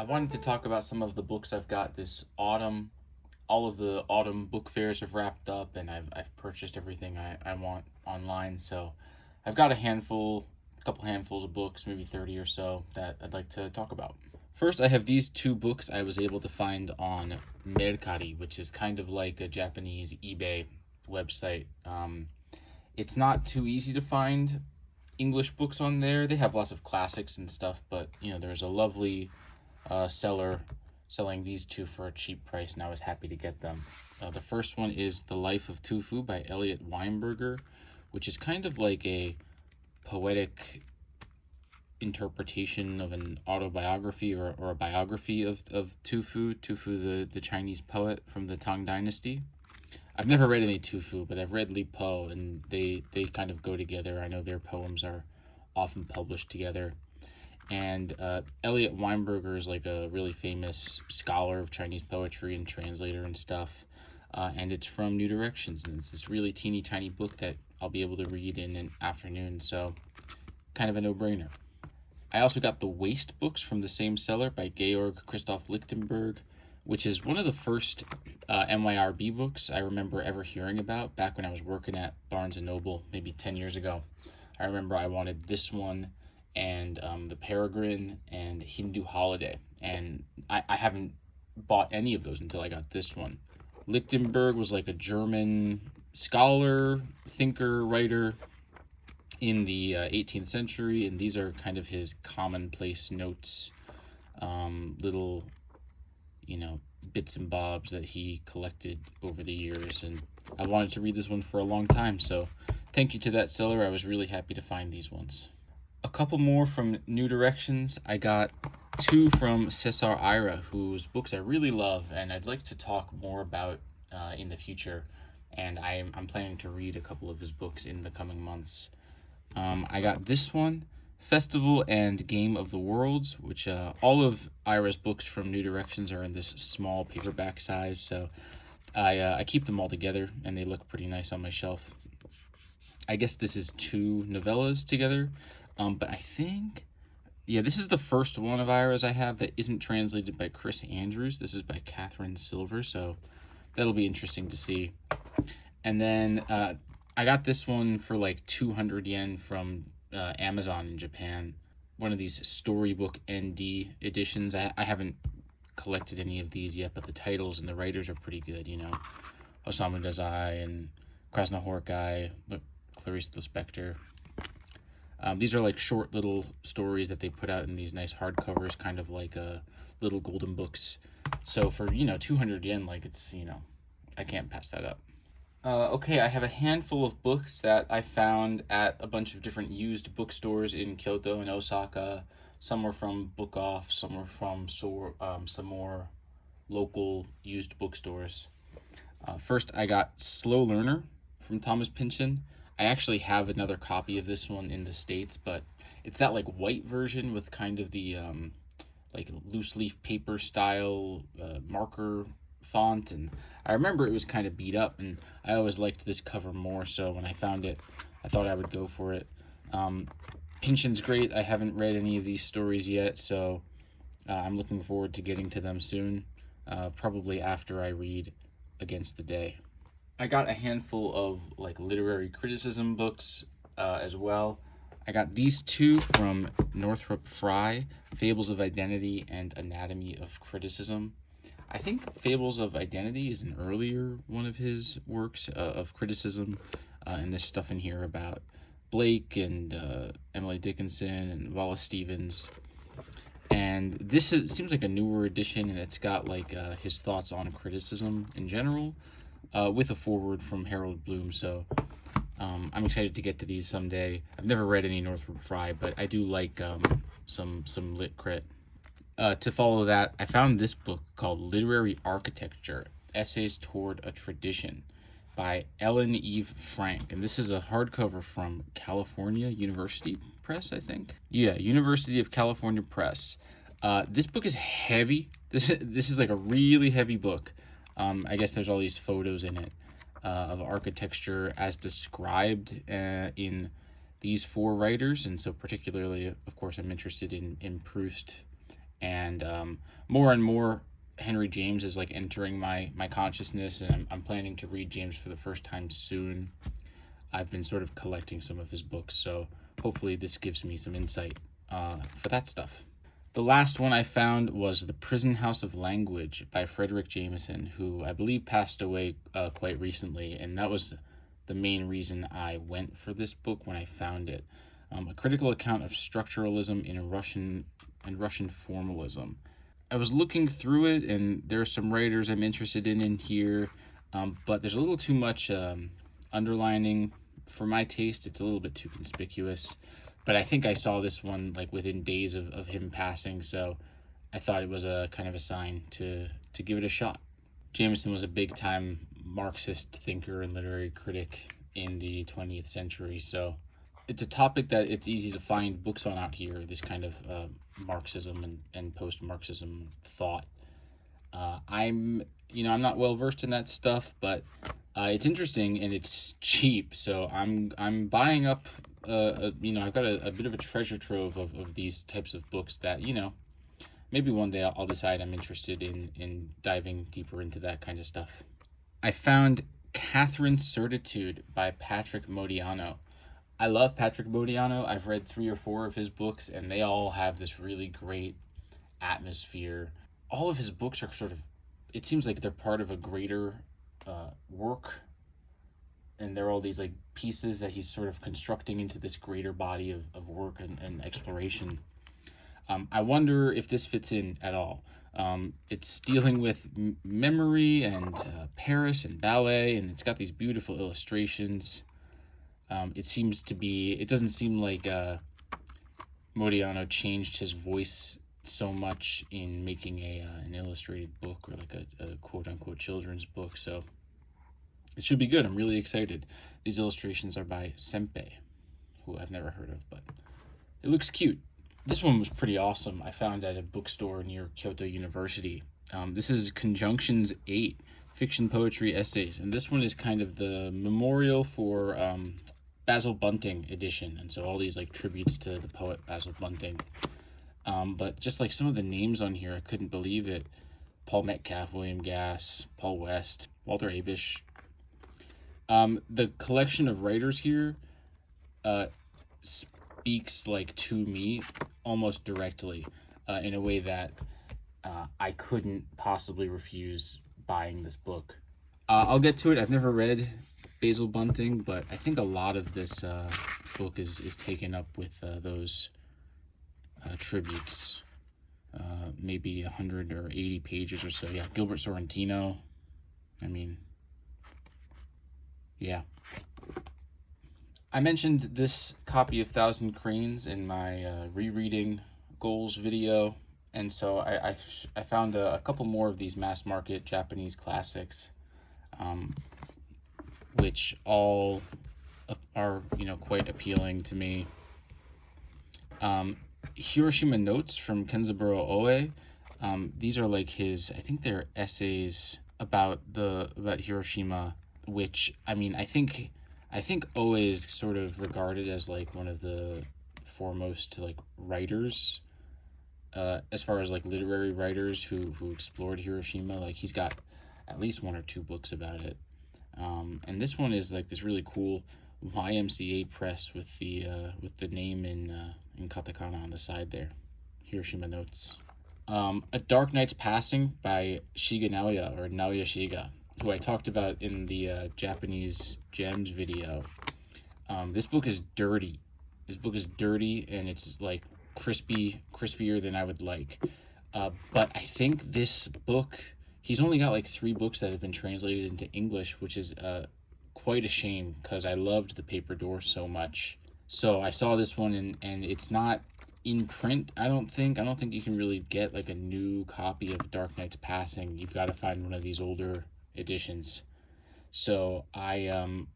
wanted to talk about some of the books I've got this autumn. All of the autumn book fairs have wrapped up, and I've purchased everything I want online. So I've got a couple handfuls of books, maybe 30 or so, that I'd like to talk about. First, I have these two books I was able to find on Mercari, which is kind of like a Japanese eBay website. It's not too easy to find English books on there. They have lots of classics and stuff, but there's a lovely seller selling these two for a cheap price, and I was happy to get them. The first one is The Life of Tufu by Eliot Weinberger, which is kind of like a poetic interpretation of an autobiography or a biography of Tufu, the Chinese poet from the Tang Dynasty. I've never read any Tufu, but I've read Li Po, and they kind of go together. I know their poems are often published together. And Eliot Weinberger is like a really famous scholar of Chinese poetry and translator and stuff. And it's from New Directions, and it's this really teeny tiny book that I'll be able to read in an afternoon, so kind of a no-brainer. I also got the Waste books from the same seller by Georg Christoph Lichtenberg, which is one of the first MYRB books I remember ever hearing about back when I was working at Barnes & Noble maybe 10 years ago. I remember I wanted this one and The Peregrine and Hindu Holiday, and I haven't bought any of those until I got this one. Lichtenberg was like a German scholar, thinker, writer in the 18th century, and these are kind of his commonplace notes, little bits and bobs that he collected over the years, and I wanted to read this one for a long time, so thank you to that seller. I was really happy to find these ones. A couple more from New Directions. I got two from César Aira, whose books I really love and I'd like to talk more about in the future, and I'm planning to read a couple of his books in the coming months. I got this one, Festival and Game of the Worlds, which all of Aira's books from New Directions are in this small paperback size, so I keep them all together and they look pretty nice on my shelf. I guess this is two novellas together, but I think, this is the first one of Aira's I have that isn't translated by Chris Andrews. This is by Catherine Silver, so that'll be interesting to see. And then I got this one for like 200 yen from Amazon in Japan. One of these storybook ND editions. I haven't collected any of these yet, but the titles and the writers are pretty good, Osamu Dazai and Krasnohorkai, Clarice Lispector. These are like short little stories that they put out in these nice hardcovers, kind of like little golden books. So for 200 yen, like it's I can't pass that up. Okay, I have a handful of books that I found at a bunch of different used bookstores in Kyoto and Osaka. Some were from Book Off, some were from some more local used bookstores. First, I got Slow Learner from Thomas Pynchon. I actually have another copy of this one in the States, but it's that like white version with kind of the like loose leaf paper style marker font, and I remember it was kind of beat up, and I always liked this cover more, so when I found it I thought I would go for it. Pynchon's great. I haven't read any of these stories yet, so I'm looking forward to getting to them soon, probably after I read Against the Day. I got a handful of like literary criticism books as well. I got these two from Northrop Frye, Fables of Identity and Anatomy of Criticism. I think Fables of Identity is an earlier one of his works of criticism, and there's stuff in here about Blake and Emily Dickinson and Wallace Stevens. And this seems like a newer edition, and it's got like his thoughts on criticism in general, with a foreword from Harold Bloom, so I'm excited to get to these someday. I've never read any Northrop Frye, but I do like some lit crit. To follow that, I found this book called Literary Architecture, Essays Toward a Tradition by Ellen Eve Frank, and this is a hardcover from California University Press, I think. Yeah, University of California Press. This book is heavy. This is like a really heavy book. I guess there's all these photos in it of architecture as described in these four writers, and so particularly, of course, I'm interested in Proust and more and more Henry James is like entering my consciousness, and I'm planning to read James for the first time soon. I've been sort of collecting some of his books, so hopefully this gives me some insight for that stuff. The last one I found was The Prison House of Language by Frederic Jameson, who I believe passed away quite recently, and that was the main reason I went for this book when I found it. A critical account of structuralism in Russian formalism. I was looking through it, and there are some writers I'm interested in here, but there's a little too much underlining. For my taste, it's a little bit too conspicuous, but I think I saw this one like within days of him passing, so I thought it was a kind of a sign to give it a shot. Jameson was a big-time Marxist thinker and literary critic in the 20th century, so it's a topic that it's easy to find books on out here, this kind of Marxism and post-Marxism thought. I'm not well versed in that stuff, but it's interesting and it's cheap, so I'm buying up. I've got a bit of a treasure trove of these types of books that maybe one day I'll decide I'm interested in diving deeper into that kind of stuff. I found Catherine's Certitude by Patrick Modiano. I love Patrick Modiano. I've read 3 or 4 of his books, and they all have this really great atmosphere. All of his books are sort of, it seems like they're part of a greater work, and they're all these like pieces that he's sort of constructing into this greater body of work and exploration. I wonder if this fits in at all. It's dealing with memory and Paris and ballet, and it's got these beautiful illustrations. It doesn't seem like Modiano changed his voice so much in making an illustrated book or like a quote-unquote children's book, so it should be good. I'm really excited. These illustrations are by Sempe, who I've never heard of, but it looks cute. This one was pretty awesome. I found at a bookstore near Kyoto University. This is Conjunctions 8, Fiction, Poetry, Essays, and this one is kind of the memorial for Basil Bunting edition, and so all these like tributes to the poet Basil Bunting. But just like some of the names on here, I couldn't believe it. Paul Metcalf, William Gass, Paul West, Walter Abish. The collection of writers here speaks like to me almost directly in a way that I couldn't possibly refuse buying this book. I'll get to it. I've never read Basil Bunting, but I think a lot of this book is taken up with those tributes. Maybe 100 or 80 pages or so. Yeah, Gilbert Sorrentino. I mean, yeah. I mentioned this copy of Thousand Cranes in my rereading goals video, and so I found a couple more of these mass market Japanese classics, which all are quite appealing to me. Hiroshima Notes from Kenzaburo Oe. These are like I think they're essays about Hiroshima, which I think Oe is sort of regarded as like one of the foremost like writers as far as like literary writers who explored Hiroshima. Like he's got at least 1 or 2 books about it, and this one is like this really cool YMCA press with the name in katakana on the side there. Hiroshima Notes. A Dark Night's Passing by Shiga Naoya, or Naoya Shiga, who I talked about in the Japanese Gems video. This book is dirty. And it's like crispier than I would like. But I think this book, he's only got like 3 books that have been translated into English, which is quite a shame because I loved The Paper Door so much. So I saw this one and it's not in print. I don't think you can really get like a new copy of Dark Knight's Passing. You've got to find one of these older editions. So I'm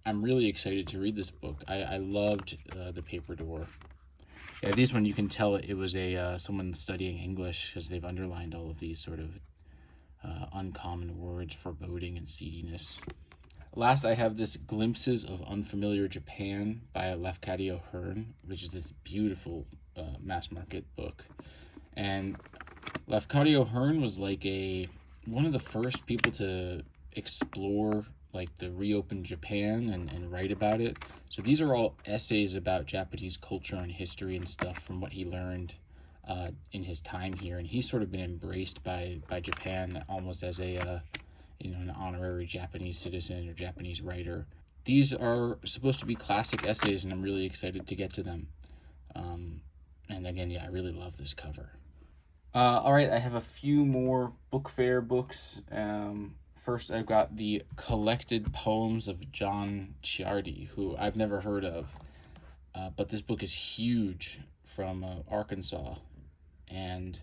really excited to read this book. I loved The Paper Door. Yeah, this one you can tell it was someone studying English because they've underlined all of these sort of uncommon words, foreboding and seediness. Last, I have this Glimpses of Unfamiliar Japan by Lafcadio Hearn, which is this beautiful mass market book. And Lafcadio Hearn was like one of the first people to explore like the reopened Japan and write about it. So these are all essays about Japanese culture and history and stuff from what he learned in his time here, and he's sort of been embraced by Japan almost as a an honorary Japanese citizen or Japanese writer. These are supposed to be classic essays, and I'm really excited to get to them. And again, yeah, I really love this cover. All right, I have a few more book fair books. First, I've got the Collected Poems of John Ciardi, who I've never heard of, but this book is huge, from Arkansas. And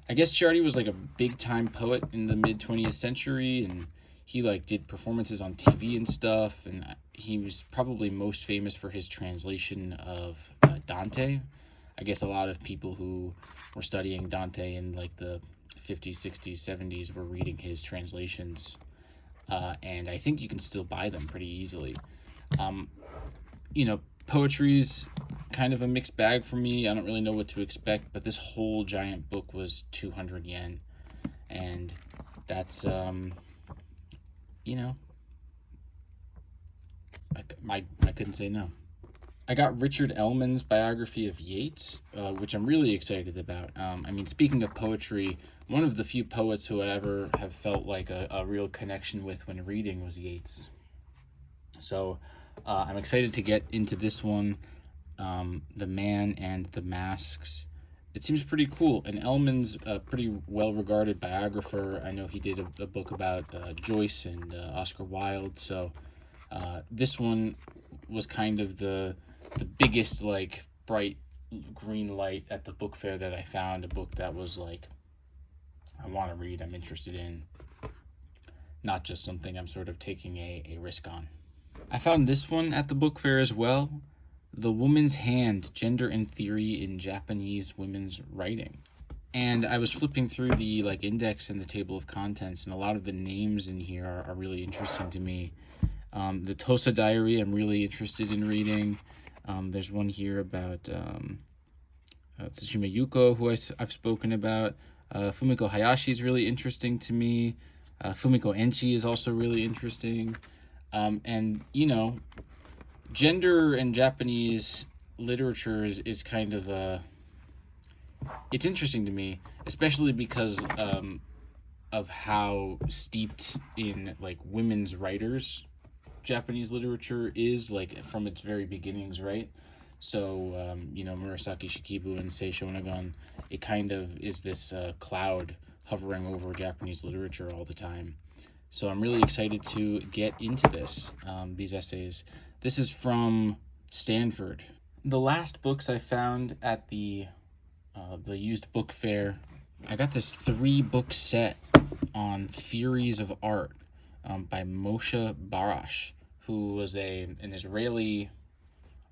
I guess Ciardi was like a big time poet in the mid 20th century, and he like did performances on TV and stuff, and he was probably most famous for his translation of Dante. I guess a lot of people who were studying Dante in like the 50s, 60s, 70s were reading his translations, and I think you can still buy them pretty easily. Poetry's kind of a mixed bag for me. I don't really know what to expect, but this whole giant book was 200 yen, and that's I couldn't say no. I got Richard Ellmann's biography of Yeats, which I'm really excited about. Speaking of poetry, one of the few poets who I ever have felt like a real connection with when reading was Yeats. So I'm excited to get into this one, The Man and the Masks. It seems pretty cool, and Ellmann's a pretty well-regarded biographer. I know he did a book about Joyce and Oscar Wilde, so this one was kind of the biggest, like, bright green light at the book fair that I found, a book that was like, I want to read, I'm interested in, not just something I'm sort of taking a risk on. I found this one at the book fair as well, The Woman's Hand, Gender and Theory in Japanese Women's Writing. And I was flipping through the like index and the table of contents, and a lot of the names in here are really interesting to me. The Tosa Diary I'm really interested in reading. There's one here about Tsushima Yuko, who I've spoken about. Fumiko Hayashi is really interesting to me. Fumiko Enchi is also really interesting. And, gender in Japanese literature is kind of it's interesting to me, especially because of how steeped in like women's writers Japanese literature is, like, from its very beginnings, right? So, Murasaki Shikibu and Sei Shonagon, it kind of is this cloud hovering over Japanese literature all the time. So I'm really excited to get into these essays. This is from Stanford. The last books I found at the used book fair, I got this 3-book set on theories of art by Moshe Barasch, who was an Israeli,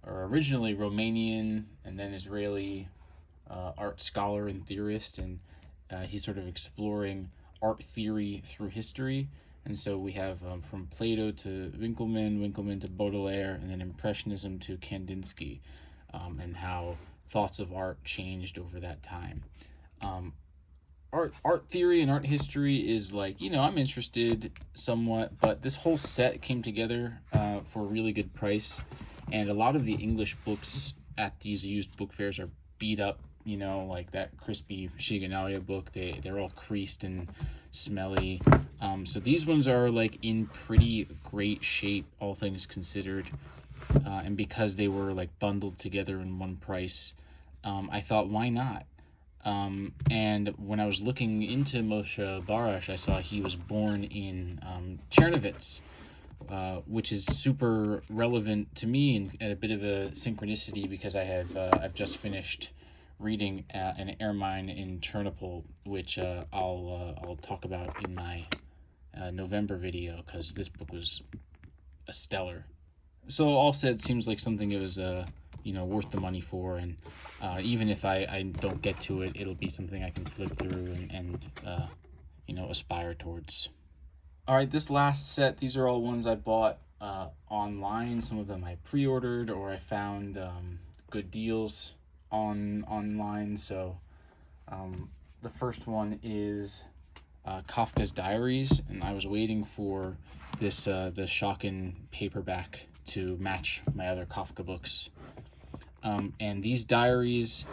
or originally Romanian, and then Israeli art scholar and theorist, and he's sort of exploring art theory through history. And so we have from Plato to Winckelmann to Baudelaire, and then Impressionism to Kandinsky, and how thoughts of art changed over that time. Art theory and art history is like, I'm interested somewhat, but this whole set came together for a really good price, and a lot of the English books at these used book fairs are beat up, like that crispy Shiga Naoya book, they're all creased and smelly. So these ones are like in pretty great shape, all things considered, and because they were like bundled together in one price, I thought, why not? And when I was looking into Moshe Barasch, I saw he was born in Czernowitz, which is super relevant to me and a bit of a synchronicity, because I've just finished reading an Ermine in Chernobyl, which I'll talk about in my November video, because this book was a stellar. So all said, seems like something it was worth the money for, and even if I don't get to it, it'll be something I can flip through and aspire towards. All right, this last set, these are all ones I bought online. Some of them I pre-ordered, or I found good deals online. So The first one is Kafka's Diaries, and I was waiting for this the Schocken paperback to match my other Kafka books. And these diaries,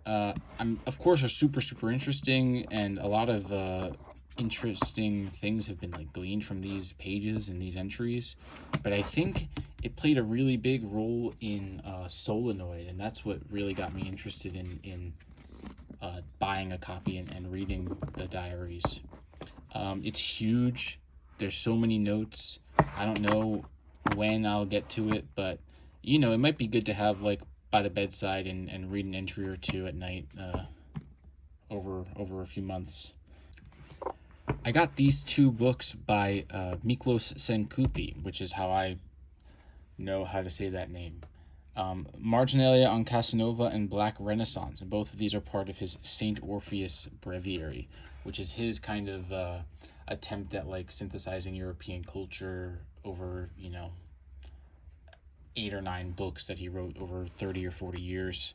of course, are super interesting, and a lot of interesting things have been like gleaned from these pages and these entries. But I think it played a really big role in Solenoid, and that's what really got me interested in buying a copy and reading the diaries. It's huge. There's so many notes. I don't know when I'll get to it, but you know, it might be good to have like by the bedside and read an entry or two at night over a few months. I got these two books by Miklos Senkuti, which is how I know how to say that name. Marginalia on Casanova and Black Renaissance, and both of these are part of his Saint Orpheus Breviary, which is his kind of attempt at like synthesizing European culture over, you know, 8 or 9 books that he wrote over 30 or 40 years.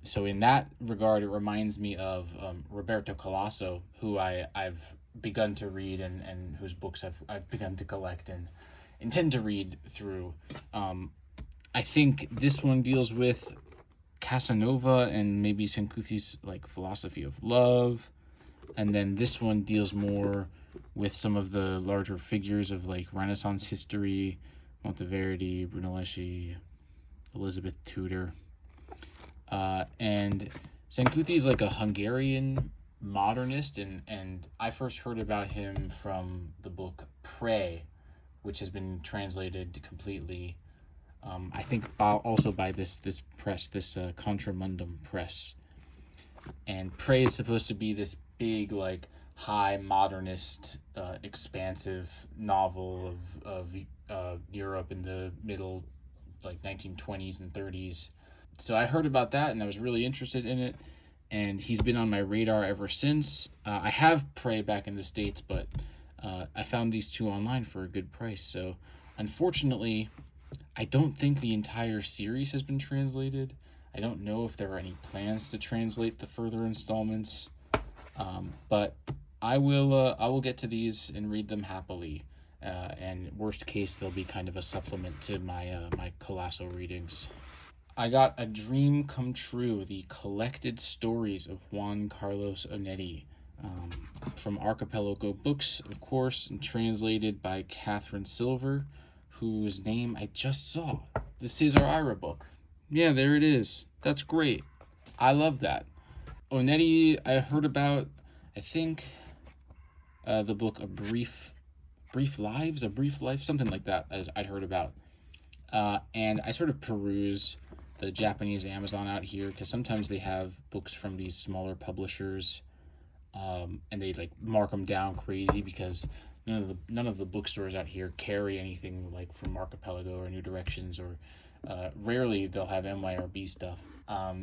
So in that regard, it reminds me of Roberto Colasso, who I've begun to read and whose books I've begun to collect and intend to read through. I think this one deals with Casanova and maybe Senkuti's like philosophy of love, and then this one deals more with some of the larger figures of like Renaissance history, Monteverdi, Brunelleschi, Elizabeth Tudor, and Senkuti is like a Hungarian modernist, and I first heard about him from the book Prey, which has been translated completely. I think also by this press, this Contramundum press. And Prey is supposed to be this big, like, high modernist, expansive novel of Europe in the middle, like, 1920s and 30s. So I heard about that, and I was really interested in it, and he's been on my radar ever since. I have Prey back in the States, but I found these two online for a good price. So unfortunately, I don't think the entire series has been translated. I don't know if there are any plans to translate the further installments, but I will get to these and read them happily. And worst case, they'll be kind of a supplement to my Colasso readings. I got A Dream Come True, the collected stories of Juan Carlos Onetti, from Archipelago Books, of course, and translated by Catherine Silver, whose name I just saw. The César Aira book. Yeah, there it is. That's great. I love that. Onetti, I heard about, I think, the book A Brief Life, something like that I'd heard about. And I sort of peruse the Japanese Amazon out here, because sometimes they have books from these smaller publishers, and they like mark them down crazy because none of the bookstores out here carry anything like from Archipelago or New Directions, or rarely they'll have MYRB stuff.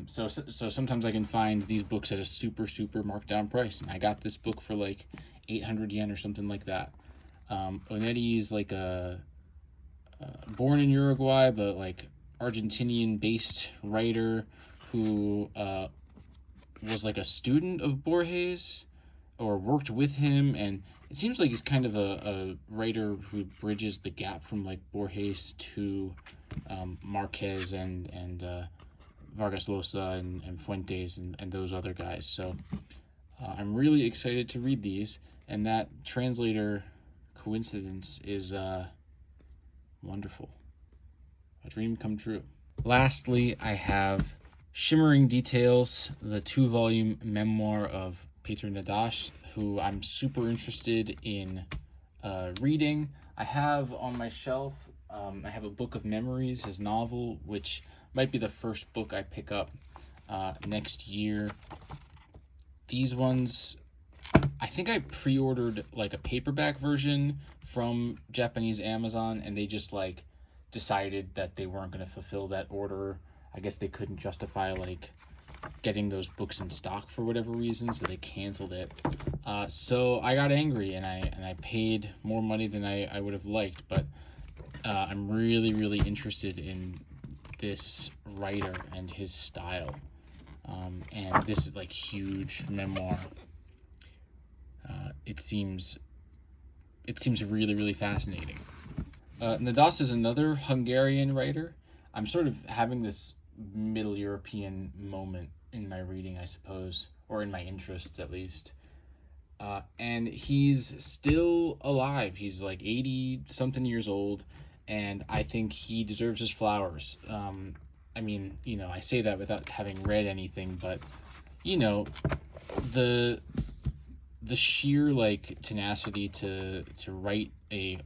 So sometimes I can find these books at a super marked down price, and I got this book for like 800 yen or something like that. Onetti is like a born in Uruguay, but like Argentinian-based writer who was like a student of Borges or worked with him, and it seems like he's kind of a writer who bridges the gap from like Borges to Marquez and Vargas Llosa and Fuentes and those other guys. So I'm really excited to read these, and that translator coincidence is wonderful. A dream come true. Lastly, I have Shimmering Details, the 2-volume memoir of Peter Nadash, who I'm super interested in reading. I have on my shelf, I have a Book of Memories, his novel, which might be the first book I pick up next year. These ones, I think I pre-ordered like a paperback version from Japanese Amazon, and they just like decided that they weren't going to fulfill that order. I guess they couldn't justify like getting those books in stock for whatever reason, so they canceled it. So I got angry, and I paid more money than I would have liked, but I'm really interested in this writer and his style. And this is like huge memoir. It seems really, really fascinating. Nadas is another Hungarian writer. I'm sort of having this Middle European moment in my reading, I suppose, or in my interests at least. And he's still alive. He's like 80 something years old, and I think he deserves his flowers. I mean, I say that without having read anything, but the sheer like tenacity to write a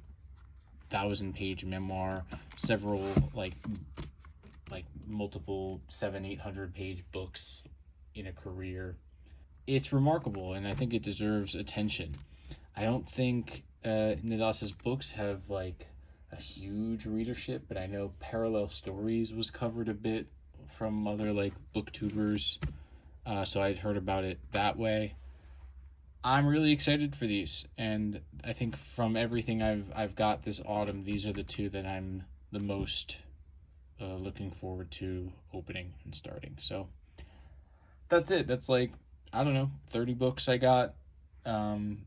1,000-page memoir, several like multiple 700-800-page books in a career. It's remarkable, and I think it deserves attention. I don't think Nadas's books have like a huge readership, but I know Parallel Stories was covered a bit from other like booktubers, so I'd heard about it that way. I'm really excited for these, and I think from everything I've got this autumn, these are the two that I'm the most looking forward to opening and starting. So that's it. That's like, I don't know, 30 books I got. Um,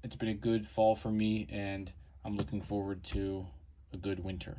it's been a good fall for me, and I'm looking forward to a good winter.